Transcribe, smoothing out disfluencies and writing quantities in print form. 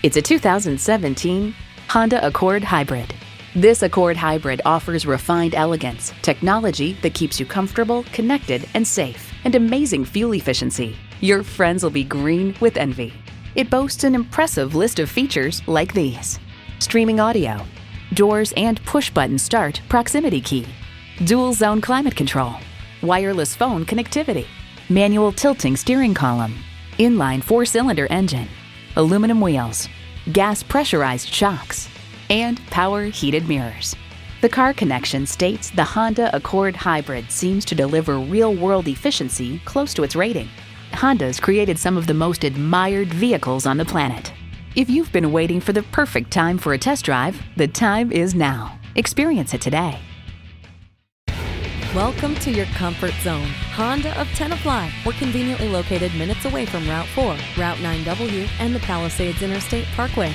It's a 2017 Honda Accord Hybrid. This Accord Hybrid offers refined elegance, technology that keeps you comfortable, connected, and safe, and amazing fuel efficiency. Your friends will be green with envy. It boasts an impressive list of features like these: streaming audio, doors and push-button start proximity key, dual zone climate control, wireless phone connectivity, manual tilting steering column, inline 4-cylinder engine, aluminum wheels, gas pressurized shocks, and power heated mirrors. The Car Connection states the Honda Accord Hybrid seems to deliver real-world efficiency close to its rating. Honda's created some of the most admired vehicles on the planet. If you've been waiting for the perfect time for a test drive, the time is now. Experience it today. Welcome to your comfort zone. Honda of Tenafly. We're conveniently located minutes away from Route 4, Route 9W, and the Palisades Interstate Parkway.